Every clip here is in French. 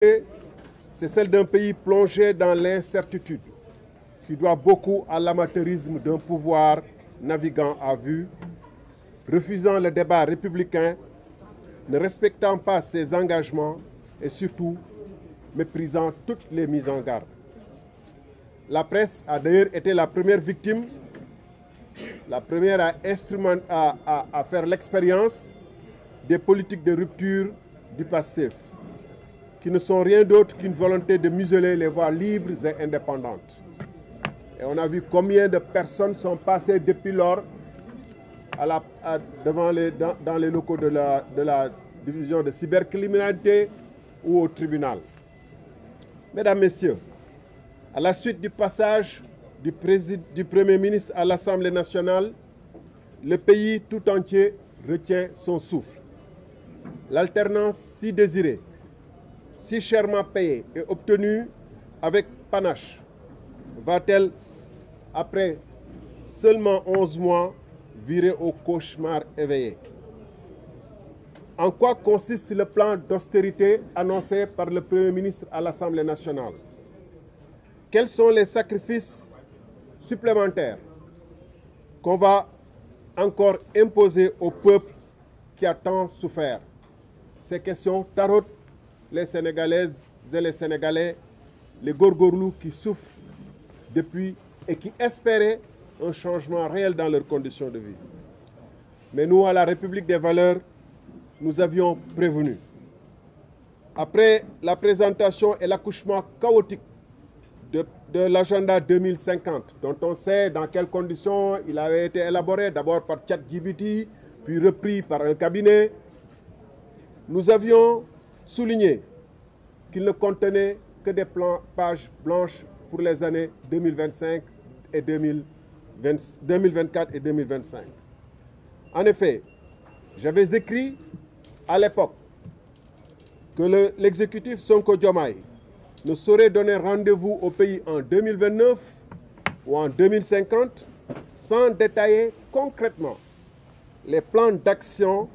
c'est celle d'un pays plongé dans l'incertitude, qui doit beaucoup à l'amateurisme d'un pouvoir naviguant à vue, refusant le débat républicain, ne respectant pas ses engagements et surtout méprisant toutes les mises en garde. La presse a d'ailleurs été la première victime, la première à faire l'expérience des politiques de rupture du PASTEF, qui ne sont rien d'autre qu'une volonté de museler les voix libres et indépendantes. Et on a vu combien de personnes sont passées depuis lors dans les locaux de la division de cybercriminalité ou au tribunal. Mesdames, Messieurs, à la suite du passage du Premier ministre à l'Assemblée nationale, le pays tout entier retient son souffle. L'alternance si désirée, si chèrement payée et obtenue avec panache, va-t-elle, après seulement 11 mois, virer au cauchemar éveillé? En quoi consiste le plan d'austérité annoncé par le Premier ministre à l'Assemblée nationale? Quels sont les sacrifices supplémentaires qu'on va encore imposer au peuple qui a tant souffert? Ces questions tarautent les Sénégalaises et les Sénégalais, les gorgorlous qui souffrent depuis et qui espéraient un changement réel dans leurs conditions de vie. Mais nous, à la République des valeurs, nous avions prévenu. Après la présentation et l'accouchement chaotique de l'agenda 2050, dont on sait dans quelles conditions il avait été élaboré, d'abord par ChatGPT, puis repris par un cabinet, nous avions souligné qu'il ne contenait que des pages blanches pour les années 2025 et 2024 et 2025. En effet, j'avais écrit à l'époque que l'exécutif Sonko Diomaye ne saurait donner rendez-vous au pays en 2029 ou en 2050 sans détailler concrètement les plans d'action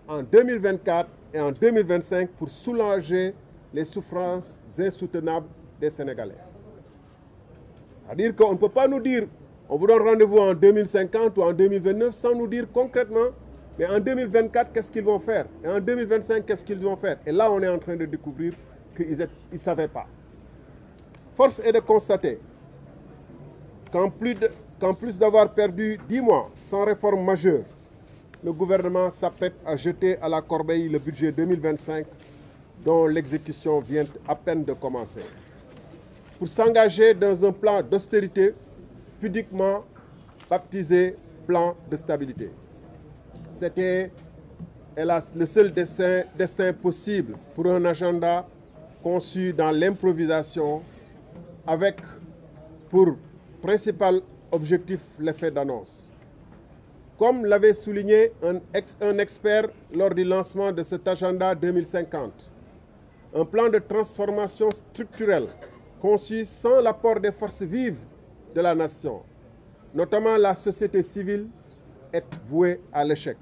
en 2024 et en 2025 pour soulager les souffrances insoutenables des Sénégalais. C'est-à-dire qu'on ne peut pas nous dire on vous donne rendez-vous en 2050 ou en 2029 sans nous dire concrètement mais en 2024 qu'est-ce qu'ils vont faire et en 2025 qu'est-ce qu'ils vont faire. Et là on est en train de découvrir qu'ils ne savaient pas. Force est de constater qu'en plus d'avoir perdu 10 mois sans réforme majeure, le gouvernement s'apprête à jeter à la corbeille le budget 2025 dont l'exécution vient à peine de commencer, pour s'engager dans un plan d'austérité pudiquement baptisé plan de stabilité. C'était, hélas, le seul destin possible pour un agenda conçu dans l'improvisation avec pour principal objectif l'effet d'annonce. Comme l'avait souligné un expert lors du lancement de cet agenda 2050, un plan de transformation structurelle conçu sans l'apport des forces vives de la nation, notamment la société civile, est voué à l'échec.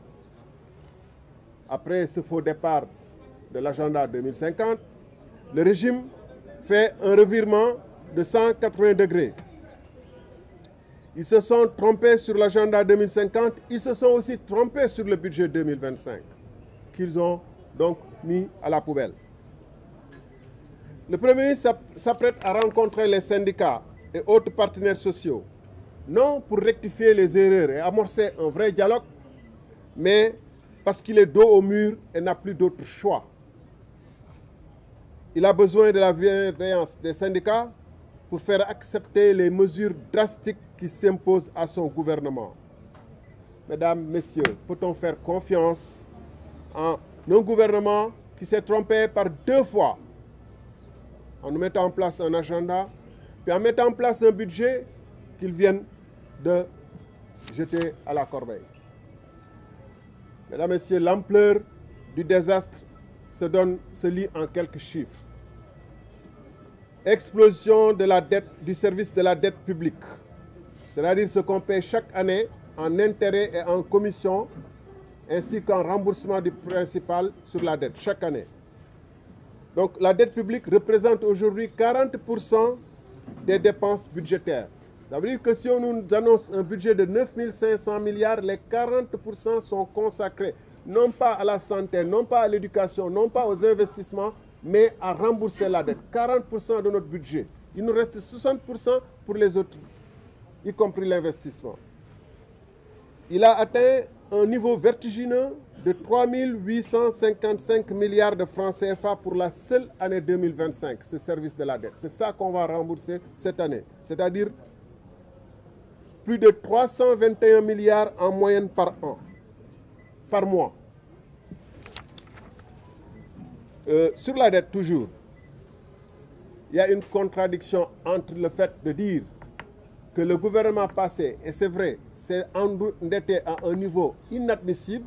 Après ce faux départ de l'agenda 2050, le régime fait un revirement de 180 degrés. Ils se sont trompés sur l'agenda 2050, ils se sont aussi trompés sur le budget 2025, qu'ils ont donc mis à la poubelle. Le Premier ministre s'apprête à rencontrer les syndicats et autres partenaires sociaux, non pour rectifier les erreurs et amorcer un vrai dialogue, mais parce qu'il est dos au mur et n'a plus d'autre choix. Il a besoin de la bienveillance des syndicats pour faire accepter les mesures drastiques qui s'imposent à son gouvernement. Mesdames, Messieurs, peut-on faire confiance en un gouvernement qui s'est trompé par 2 fois en mettant en place un agenda, puis en mettant en place un budget qu'ils viennent de jeter à la corbeille? Mesdames, Messieurs, l'ampleur du désastre se lit en quelques chiffres. Explosion de la dette, du service de la dette publique, c'est-à-dire ce qu'on paie chaque année en intérêts et en commissions, ainsi qu'en remboursement du principal sur la dette chaque année. Donc la dette publique représente aujourd'hui 40% des dépenses budgétaires. Ça veut dire que si on nous annonce un budget de 9 500 milliards, les 40% sont consacrés non pas à la santé, non pas à l'éducation, non pas aux investissements, mais à rembourser la dette. 40% de notre budget. Il nous reste 60% pour les autres, y compris l'investissement. Il a atteint un niveau vertigineux de 3 855 milliards de francs CFA pour la seule année 2025, ce service de la dette. C'est ça qu'on va rembourser cette année. C'est-à-dire plus de 321 milliards en moyenne par an, par mois. Sur la dette, toujours, il y a une contradiction entre le fait de dire que le gouvernement passé, et c'est vrai, s'est endetté à un niveau inadmissible.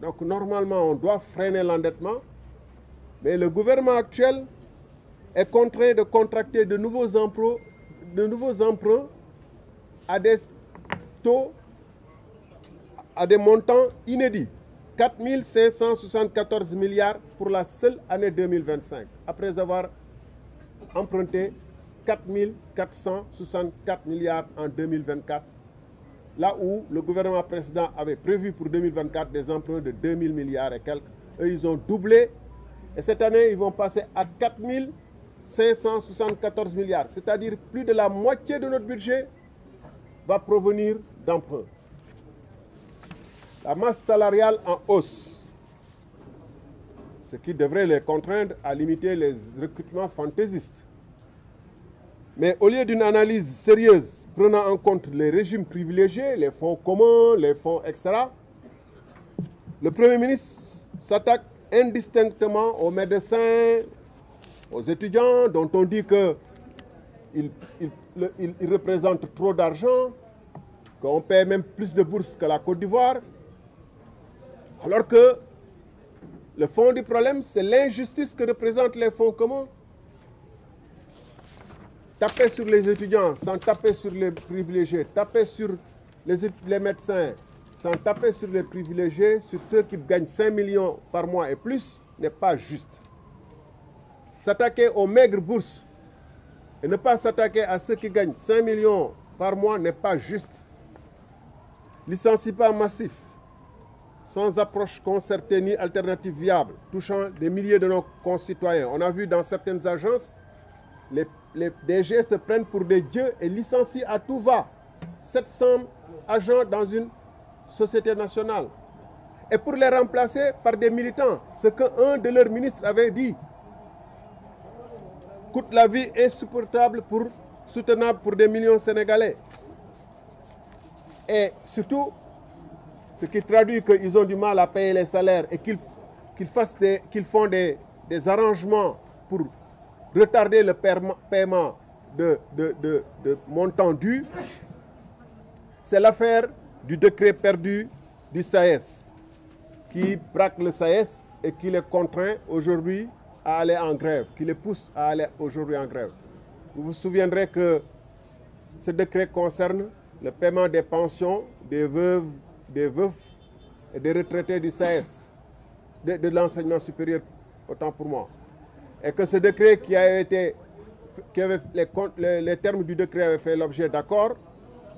Donc normalement, on doit freiner l'endettement. Mais le gouvernement actuel est contraint de contracter de nouveaux emprunts à des taux, à des montants inédits. 4 574 milliards pour la seule année 2025, après avoir emprunté 4 464 milliards en 2024, là où le gouvernement précédent avait prévu pour 2024 des emprunts de 2 000 milliards et quelques. Eux, ils ont doublé. Et cette année, ils vont passer à 4 574 milliards. C'est-à-dire plus de la moitié de notre budget va provenir d'emprunts. La masse salariale en hausse, ce qui devrait les contraindre à limiter les recrutements fantaisistes. Mais au lieu d'une analyse sérieuse prenant en compte les régimes privilégiés, les fonds communs, les fonds, etc., le Premier ministre s'attaque indistinctement aux médecins, aux étudiants, dont on dit qu'ils représentent trop d'argent, qu'on paie même plus de bourses que la Côte d'Ivoire, alors que le fond du problème, c'est l'injustice que représentent les fonds communs. Taper sur les étudiants sans taper sur les privilégiés, taper sur les médecins sans taper sur les privilégiés, sur ceux qui gagnent 5 millions par mois et plus, n'est pas juste. S'attaquer aux maigres bourses et ne pas s'attaquer à ceux qui gagnent 5 millions par mois n'est pas juste. Licenciement massif, sans approche concertée ni alternative viable, touchant des milliers de nos concitoyens. On a vu dans certaines agences, les DG se prennent pour des dieux et licencient à tout va 700 agents dans une société nationale. Et pour les remplacer par des militants, ce qu'un de leurs ministres avait dit, coûte la vie insupportable soutenable pour des millions de Sénégalais. Et surtout, ce qui traduit qu'ils ont du mal à payer les salaires et qu'ils font des arrangements pour retarder le paiement de montants dus, c'est l'affaire du décret perdu du SAES, qui braque le SAES et qui les contraint aujourd'hui à aller en grève, qui les pousse à aller aujourd'hui en grève. Vous vous souviendrez que ce décret concerne le paiement des pensions des veufs et des retraités du SAES, de l'enseignement supérieur, autant pour moi. Et que ce décret les termes du décret avaient fait l'objet d'accord,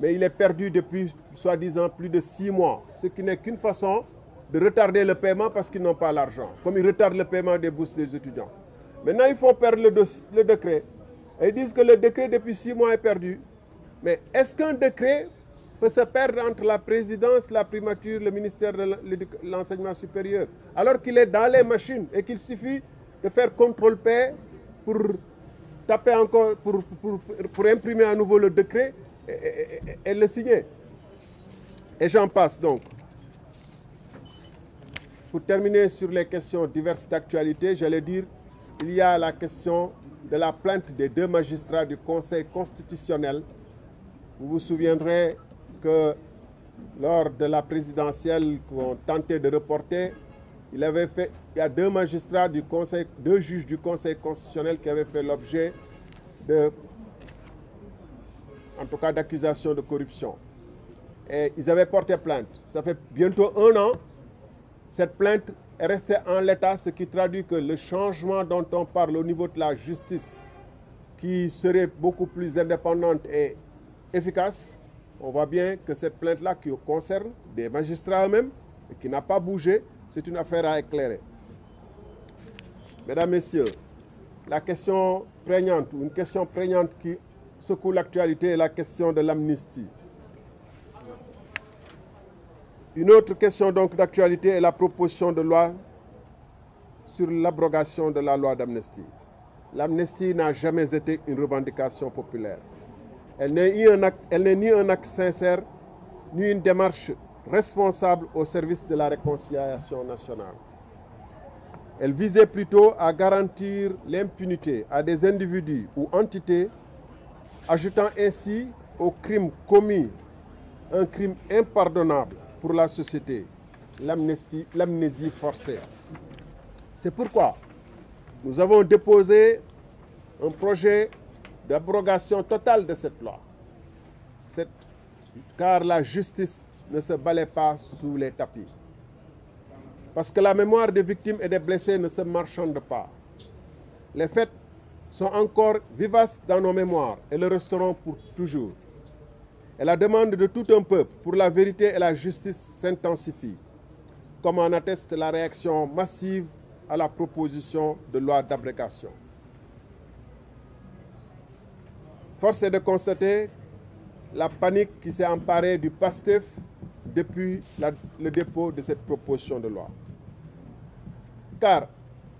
mais il est perdu depuis, soi-disant, plus de 6 mois, ce qui n'est qu'une façon de retarder le paiement parce qu'ils n'ont pas l'argent, comme ils retardent le paiement des bourses des étudiants. Maintenant, ils font perdre le décret. Et ils disent que le décret, depuis 6 mois, est perdu. Mais est-ce qu'un décret peut se perdre entre la présidence, la primature, le ministère de l'enseignement supérieur, alors qu'il est dans les machines et qu'il suffit de faire contrôle-paix pour taper encore, pour imprimer à nouveau le décret et le signer. Et j'en passe donc. Pour terminer sur les questions diverses d'actualité, j'allais dire, il y a la question de la plainte des 2 magistrats du Conseil constitutionnel. Vous vous souviendrez que lors de la présidentielle qu'on tentait de reporter, il y a 2 magistrats du Conseil, 2 juges du Conseil constitutionnel qui avaient fait l'objet en tout cas d'accusations de corruption. Et ils avaient porté plainte. Ça fait bientôt 1 an. Cette plainte est resté en l'état, ce qui traduit que le changement dont on parle au niveau de la justice, qui serait beaucoup plus indépendante et efficace, on voit bien que cette plainte-là qui concerne des magistrats eux-mêmes et qui n'a pas bougé, c'est une affaire à éclairer. Mesdames, Messieurs, la question prégnante, ou une question prégnante qui secoue l'actualité est la question de l'amnistie. Une autre question donc d'actualité est la proposition de loi sur l'abrogation de la loi d'amnistie. L'amnistie n'a jamais été une revendication populaire. Elle n'est ni un acte sincère, ni une démarche responsable au service de la réconciliation nationale. Elle visait plutôt à garantir l'impunité à des individus ou entités, ajoutant ainsi au crime commis un crime impardonnable pour la société, l'amnésie forcée. C'est pourquoi nous avons déposé un projet d'abrogation totale de cette loi, car la justice ne se balaie pas sous les tapis. Parce que la mémoire des victimes et des blessés ne se marchande pas. Les faits sont encore vivaces dans nos mémoires et le resteront pour toujours. Et la demande de tout un peuple pour la vérité et la justice s'intensifie, comme en atteste la réaction massive à la proposition de loi d'abrogation. Force est de constater la panique qui s'est emparée du PASTEF depuis le dépôt de cette proposition de loi. Car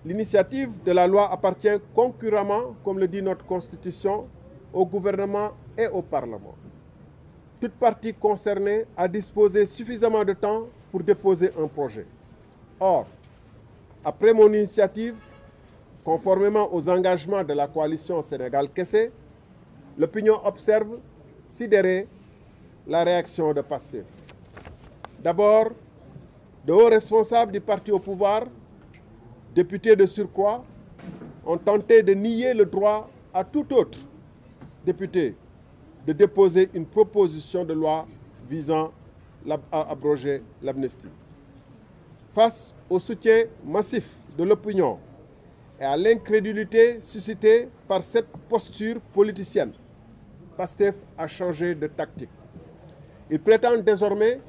l'initiative de la loi appartient concurremment, comme le dit notre Constitution, au gouvernement et au Parlement. Toute partie concernée a disposé suffisamment de temps pour déposer un projet. Or, après mon initiative, conformément aux engagements de la coalition Sénégal-Kessé, l'opinion observe, sidérée, la réaction de PASTEF. D'abord, de hauts responsables du parti au pouvoir, députés de surcroît, ont tenté de nier le droit à tout autre député de déposer une proposition de loi visant à abroger l'amnistie. Face au soutien massif de l'opinion et à l'incrédulité suscitée par cette posture politicienne, PASTEF a changé de tactique. Il prétend désormais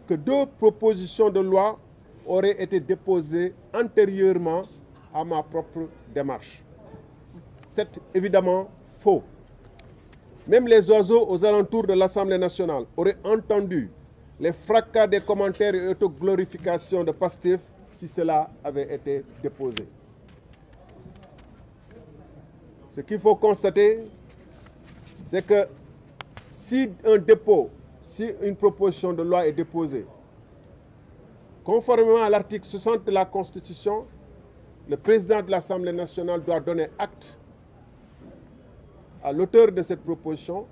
que 2 propositions de loi auraient été déposées antérieurement à ma propre démarche. C'est évidemment faux. Même les oiseaux aux alentours de l'Assemblée nationale auraient entendu les fracas des commentaires et autoglorifications de PASTEF si cela avait été déposé. Ce qu'il faut constater, c'est que si une proposition de loi est déposée, conformément à l'article 60 de la Constitution, le président de l'Assemblée nationale doit donner acte à l'auteur de cette proposition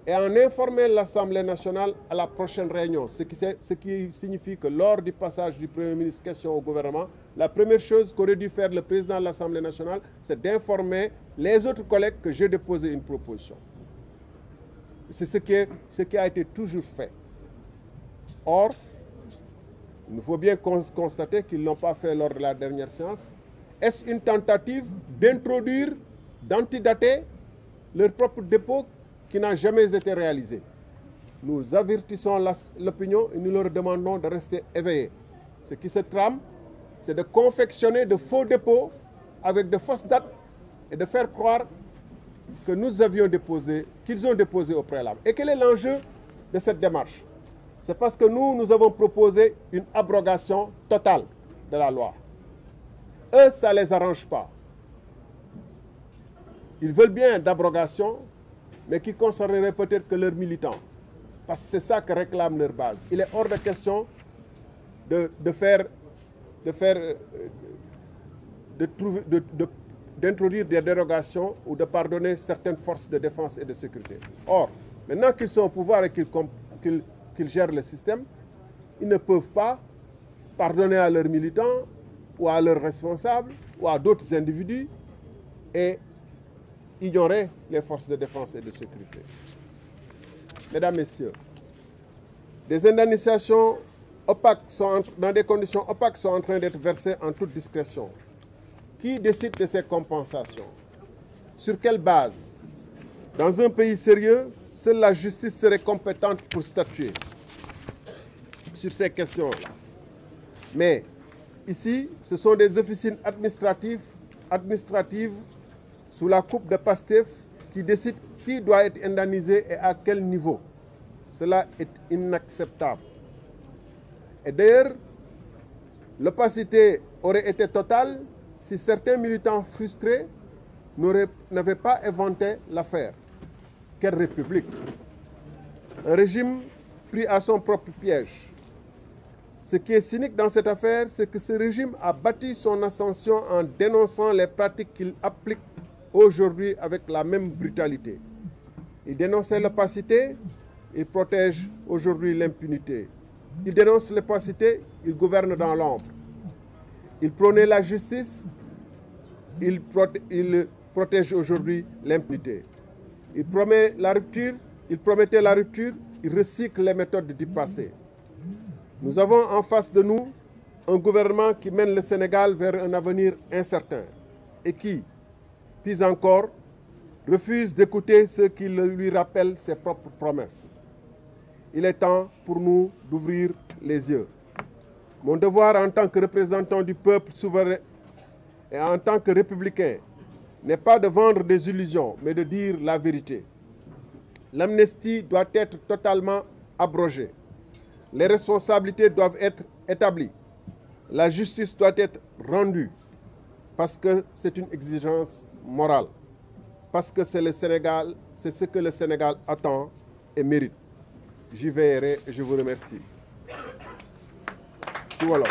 et en informer l'Assemblée nationale à la prochaine réunion. Ce qui signifie que lors du passage du Premier ministre question au gouvernement, la première chose qu'aurait dû faire le président de l'Assemblée nationale, c'est d'informer les autres collègues que j'ai déposé une proposition. C'est ce qui a été toujours fait. Or, il faut bien constater qu'ils ne l'ont pas fait lors de la dernière séance. Est-ce une tentative d'introduire, d'antidater leur propre dépôt qui n'a jamais été réalisé? Nous avertissons l'opinion et nous leur demandons de rester éveillés. Ce qui se trame, c'est de confectionner de faux dépôts avec de fausses dates et de faire croire que nous avions déposé, qu'ils ont déposé au préalable. Et quel est l'enjeu de cette démarche? C'est parce que nous avons proposé une abrogation totale de la loi. Eux, ça ne les arrange pas. Ils veulent bien d'abrogation, mais qui concernerait peut-être que leurs militants. Parce que c'est ça que réclame leur base. Il est hors de question d'introduire des dérogations ou de pardonner certaines forces de défense et de sécurité. Or, maintenant qu'ils sont au pouvoir et qu'ils gèrent le système, ils ne peuvent pas pardonner à leurs militants ou à leurs responsables ou à d'autres individus et ignorer les forces de défense et de sécurité. Mesdames, Messieurs, des indemnisations dans des conditions opaques sont en train d'être versées en toute discrétion. Qui décide de ces compensations? Sur quelle base? Dans un pays sérieux, seule la justice serait compétente pour statuer sur ces questions-là. Mais ici, ce sont des officines administratives sous la coupe de Pastef qui décident qui doit être indemnisé et à quel niveau. Cela est inacceptable. Et d'ailleurs, l'opacité aurait été totale si certains militants frustrés n'avaient pas inventé l'affaire. Quelle république? Un régime pris à son propre piège. Ce qui est cynique dans cette affaire, c'est que ce régime a bâti son ascension en dénonçant les pratiques qu'il applique aujourd'hui avec la même brutalité. Il dénonçait l'opacité, il protège aujourd'hui l'impunité. Il dénonce l'opacité, il gouverne dans l'ombre. Il prônait la justice, il protège aujourd'hui l'impunité. Il promettait la rupture, il recycle les méthodes du passé. Nous avons en face de nous un gouvernement qui mène le Sénégal vers un avenir incertain et qui, pis encore, refuse d'écouter ceux qui lui rappellent ses propres promesses. Il est temps pour nous d'ouvrir les yeux. Mon devoir en tant que représentant du peuple souverain et en tant que républicain n'est pas de vendre des illusions, mais de dire la vérité. L'amnistie doit être totalement abrogée. Les responsabilités doivent être établies. La justice doit être rendue parce que c'est une exigence morale. Parce que c'est ce que le Sénégal attend et mérite. J'y veillerai et je vous remercie. Voilà.